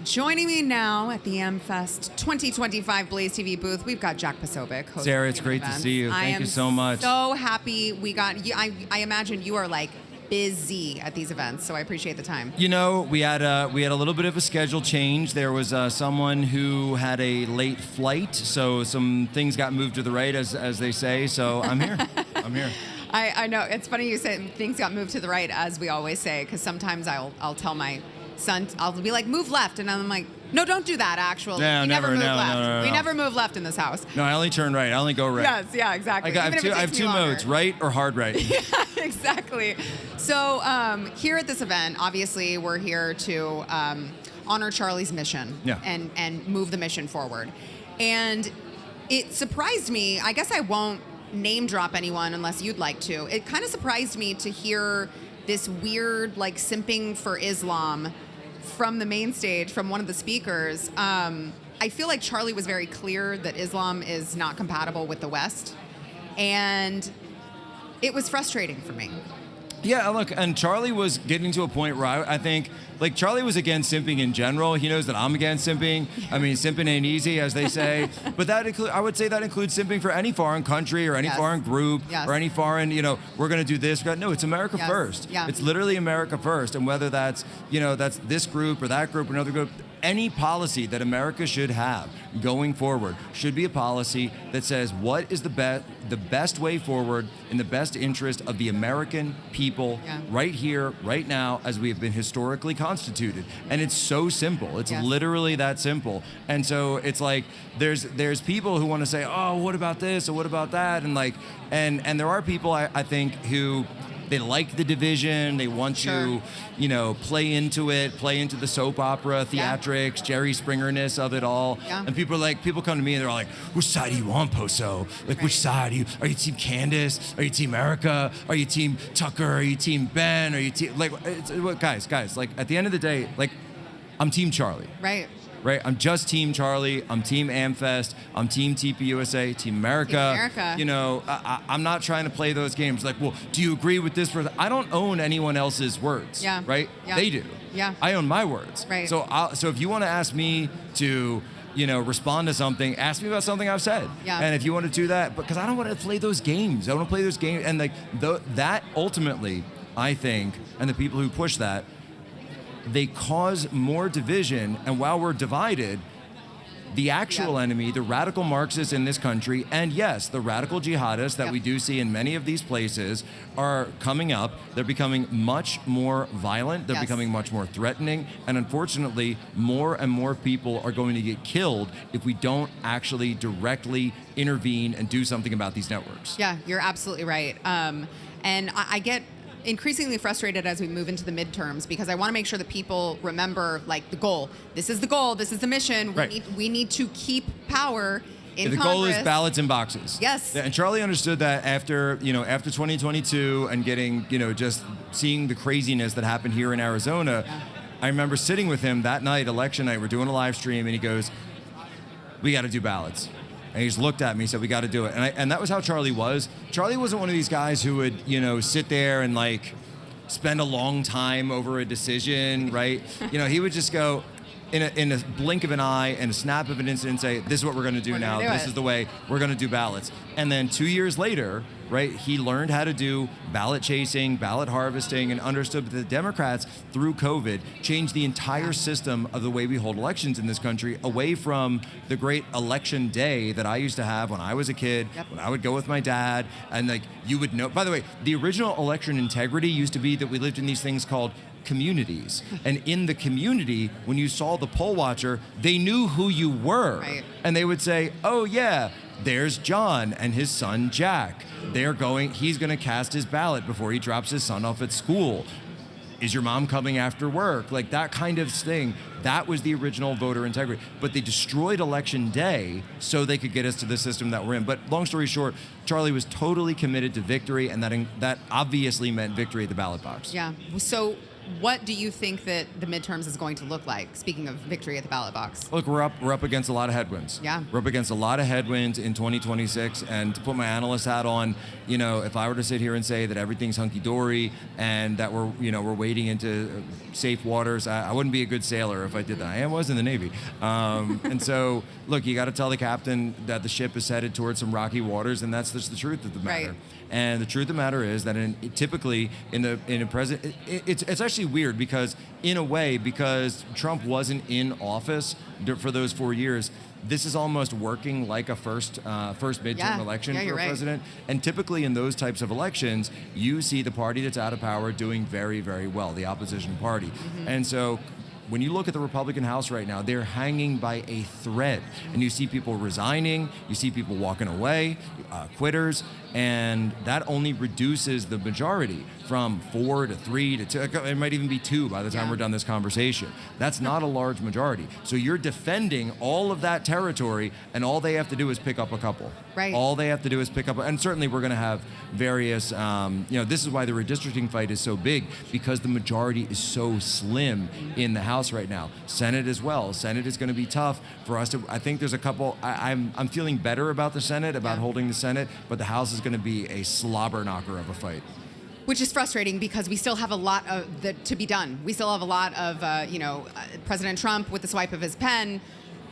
Joining me now at the AmFest 2025 Blaze TV booth, we've got Jaco Posobiec. Sarah, it's great to see you. Thank you so much. So happy we got you. I imagine you are like busy at these events, so I appreciate the time. You know, we had a little bit of a schedule change. There was someone who had a late flight, so some things got moved to the right, as they say. So I'm here. I'm here. I know it's funny you said things got moved to the right, as we always say, because sometimes I'll tell my son, I'll be like, move left, and I'm like, no, don't do that. Actually, No, we never move left. No. We never move left in this house. No, I only turn right. I only go right. Yes, yeah, exactly. I have two modes, right or hard right. Yeah, exactly. So here at this event, obviously, we're here to honor Charlie's mission and move the mission forward. And it surprised me. I guess I won't name drop anyone unless you'd like to. It kind of surprised me to hear this weird, like, simping for Islam from the main stage, from one of the speakers. I feel like Charlie was very clear that Islam is not compatible with the West. And it was frustrating for me. Yeah, look, and Charlie was getting to a point where I think, like, Charlie was against simping in general. He knows that I'm against simping. I mean, simping ain't easy, as they say. But I would say that includes simping for any foreign country or any foreign group or any foreign, we're going to do this. No, it's America first. Yeah. It's literally America first. And whether that's, that's this group or that group or another group, any policy that America should have going forward should be a policy that says what is the best way forward in the best interest of the American people right here, right now, as we have been historically constituted. And it's so simple. It's literally that simple. And so it's like there's people who want to say, oh, what about this or what about that? And like and there are people I think who they like the division. They want to, play into it, play into the soap opera, theatrics, Jerry Springer-ness of it all. Yeah. And people come to me and they're like, which side do you want, Poso? Like, which side? Are you team Candace? Are you team Erica? Are you team Tucker? Are you team Ben? Are you team, guys, like, at the end of the day, like, I'm team Charlie. Right, I'm just Team Charlie. I'm Team AmFest. I'm Team TPUSA, Team America. I'm not trying to play those games. Like, well, do you agree with this person? I don't own anyone else's words. Yeah. Right? Yeah. They do. Yeah. I own my words. Right. So if you want to ask me to, respond to something, ask me about something I've said. Yeah. And if you want to do that, because I don't want to play those games. I want to play those games, and like that ultimately, I think, and the people who push that, they cause more division, and while we're divided, the actual enemy, the radical Marxists in this country, and yes, the radical jihadists that we do see in many of these places are coming up. They're becoming much more violent. They're becoming much more threatening. And unfortunately, more and more people are going to get killed if we don't actually directly intervene and do something about these networks. Yeah, you're absolutely right. And I get increasingly frustrated as we move into the midterms because I want to make sure that people remember, like, the goal. This is the goal. This is the mission. We need to keep power in Congress. The goal is ballots and boxes. Yes. Yeah, and Charlie understood that after 2022 and getting, just seeing the craziness that happened here in Arizona. Yeah. I remember sitting with him that night, election night. We're doing a live stream, and he goes, "We got to do ballots." And he just looked at me and said, "We got to do it." And that was how Charlie was. Charlie wasn't one of these guys who would, sit there and like spend a long time over a decision, right? He would just go in a blink of an eye and a snap of an instant and say, "This is what we're going to do now. This is the way we're going to do ballots." And then 2 years later, right, he learned how to do ballot chasing, ballot harvesting, and understood that the Democrats, through COVID, changed the entire system of the way we hold elections in this country away from the great election day that I used to have when I was a kid, when I would go with my dad, and like you would know. By the way, the original election integrity used to be that we lived in these things called communities. And in the community, when you saw the poll watcher, they knew who you were. Right. And they would say, "Oh yeah, there's John and his son Jack. He's going to cast his ballot before he drops his son off at school. Is your mom coming after work?" Like that kind of thing. That was the original voter integrity. But they destroyed election day so they could get us to the system that we're in. But long story short, Charlie was totally committed to victory, and that obviously meant victory at the ballot box. Yeah. So what do you think that the midterms is going to look like? Speaking of victory at the ballot box. Look, we're up against a lot of headwinds. Yeah. We're up against a lot of headwinds in 2026. And to put my analyst hat on, if I were to sit here and say that everything's hunky-dory and that we're wading into safe waters, I wouldn't be a good sailor if I did that. I was in the Navy. And so, look, you got to tell the captain that the ship is headed towards some rocky waters, and that's just the truth of the matter. Right. And the truth of the matter is that typically in a president, it's actually weird because in a way, because Trump wasn't in office for those 4 years, this is almost working like a first midterm election for a president. And typically in those types of elections, you see the party that's out of power doing very, very well, the opposition party. Mm-hmm. And so when you look at the Republican House right now, they're hanging by a thread. And you see people resigning, you see people walking away, quitters, and that only reduces the majority from 4 to 3 to 2. It might even be 2 by the time we're done this conversation. That's not a large majority. So you're defending all of that territory, and all they have to do is pick up a couple. Right. All they have to do is pick up, and certainly we're going to have various, this is why the redistricting fight is so big, because the majority is so slim in the House right now. Senate as well. Senate is going to be tough for us to, I think there's a couple, I'm feeling better about the Senate, about holding the Senate, but the House is going to be a slobber knocker of a fight. Which is frustrating because we still have a lot to be done. We still have a lot of, President Trump with the swipe of his pen,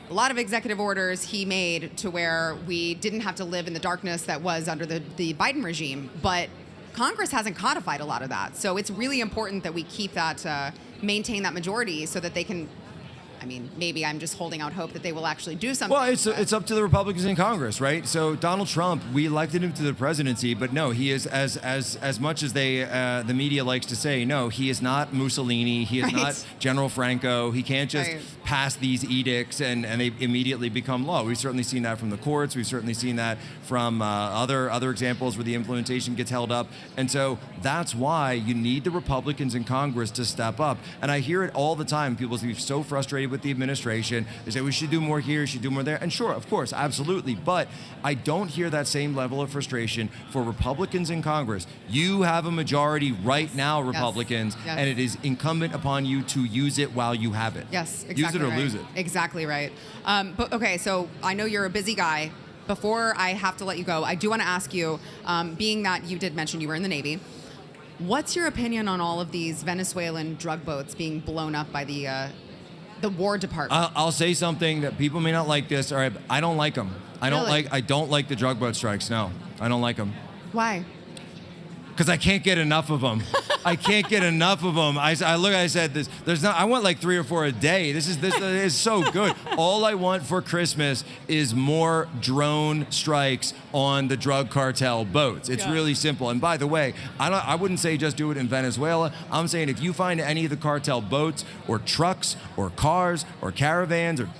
a lot of executive orders he made to where we didn't have to live in the darkness that was under the Biden regime. But Congress hasn't codified a lot of that. So it's really important that we keep that, maintain that majority so that they can, maybe I'm just holding out hope that they will actually do something. Well, it's up to the Republicans in Congress, right? So Donald Trump, we elected him to the presidency, but no, he is as much as the media likes to say, no, he is not Mussolini, he is not General Franco. He can't just pass these edicts and they immediately become law. We've certainly seen that from the courts. We've certainly seen that from other examples where the implementation gets held up. And so that's why you need the Republicans in Congress to step up. And I hear it all the time. People seem so frustrated with the administration. They say we should do more here, should do more there. And sure, of course, absolutely. But I don't hear that same level of frustration for Republicans in Congress. You have a majority right now, Republicans, and it is incumbent upon you to use it while you have it. Yes, exactly. Use it or lose it. Exactly right. But okay, so I know you're a busy guy. Before I have to let you go, I do want to ask you, being that you did mention you were in the Navy, what's your opinion on all of these Venezuelan drug boats being blown up by the War Department? I'll say something that people may not like this. All right, I don't like them. I don't like the drug boat strikes. No, I don't like them. Why? Because I can't get enough of them. I can't get enough of them. I said this. I want like 3 or 4 a day. This is so good. All I want for Christmas is more drone strikes on the drug cartel boats. It's really simple. And by the way, I wouldn't say just do it in Venezuela. I'm saying if you find any of the cartel boats or trucks or cars or caravans or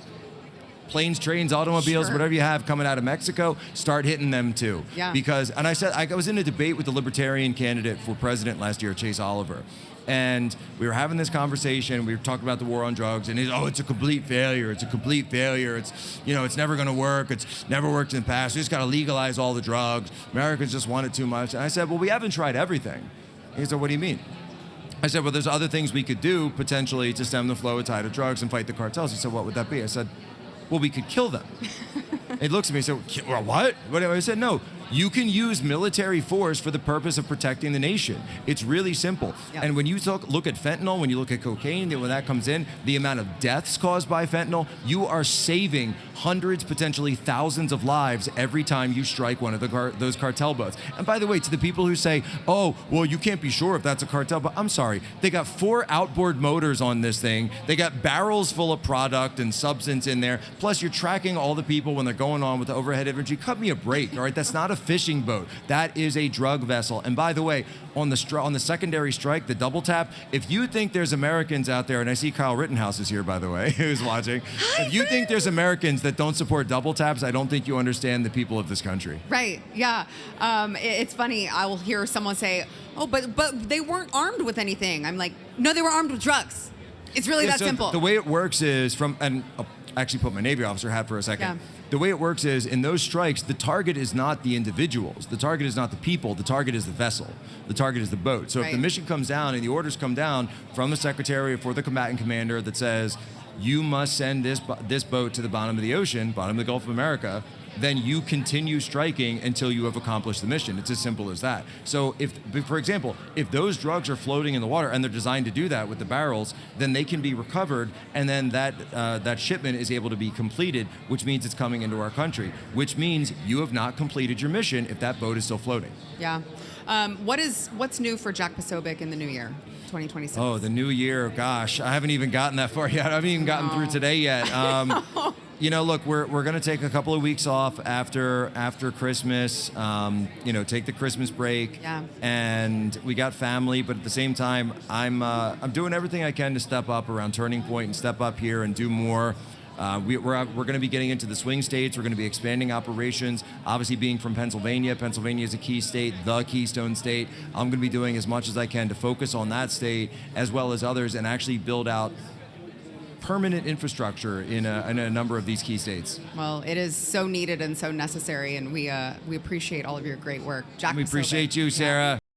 planes, trains, automobiles, whatever you have coming out of Mexico, start hitting them too. Yeah. Because, and I was in a debate with the Libertarian candidate for president last year, Chase Oliver. And we were having this conversation. We were talking about the war on drugs, and it's a complete failure. It's a complete failure. It's never going to work. It's never worked in the past. We just got to legalize all the drugs. Americans just want it too much. And I said, well, we haven't tried everything. He said, what do you mean? I said, well, there's other things we could do potentially to stem the flow of tide of drugs and fight the cartels. He said, what would that be? I said, well, we could kill them. He looks at me and said, well, what? I said, no, you can use military force for the purpose of protecting the nation. It's really simple. Yep. And when you look at fentanyl, when you look at cocaine, when that comes in, the amount of deaths caused by fentanyl, you are saving hundreds, potentially thousands of lives every time you strike one of those cartel boats. And by the way, to the people who say, oh, well, you can't be sure if that's a cartel boat, I'm sorry. They got 4 outboard motors on this thing. They got barrels full of product and substance in there. Plus, you're tracking all the people when they're going on with the overhead infantry. Cut me a break, all right? That's not a fishing boat. That is a drug vessel. And by the way, on the secondary strike, the double tap, if you think there's Americans out there, and I see Kyle Rittenhouse is here, by the way, who's watching. If you think there's Americans that don't support double taps, I don't think you understand the people of this country. Right, yeah. It's funny, I will hear someone say, oh, but they weren't armed with anything. I'm like, no, they were armed with drugs. It's really that simple. The way it works is actually put my Navy officer hat for a second. Yeah. The way it works is, in those strikes, the target is not the individuals. The target is not the people. The target is the vessel. The target is the boat. So if the mission comes down and the orders come down from the secretary or the combatant commander that says, you must send this boat to the bottom of the ocean, bottom of the Gulf of America, then you continue striking until you have accomplished the mission. It's as simple as that. So if, for example, if those drugs are floating in the water, and they're designed to do that with the barrels, then they can be recovered, and then that shipment is able to be completed, which means it's coming into our country, which means you have not completed your mission if that boat is still floating. Yeah. What's new for Jac Posobiec in the new year, 2026? Oh, the new year, gosh, I haven't even gotten that far yet. I haven't even gotten through today yet. You know, look, we're going to take a couple of weeks off after Christmas. You know, take the Christmas break. Yeah. And we got family, but at the same time, I'm doing everything I can to step up around Turning Point and step up here and do more. We're going to be getting into the swing states. We're going to be expanding operations. Obviously, being from Pennsylvania is a key state, the Keystone State. I'm going to be doing as much as I can to focus on that state as well as others, and actually build out permanent infrastructure in a number of these key states. Well, it is so needed and so necessary, and we appreciate all of your great work. Jac We Posobiec. appreciate you, Sarah.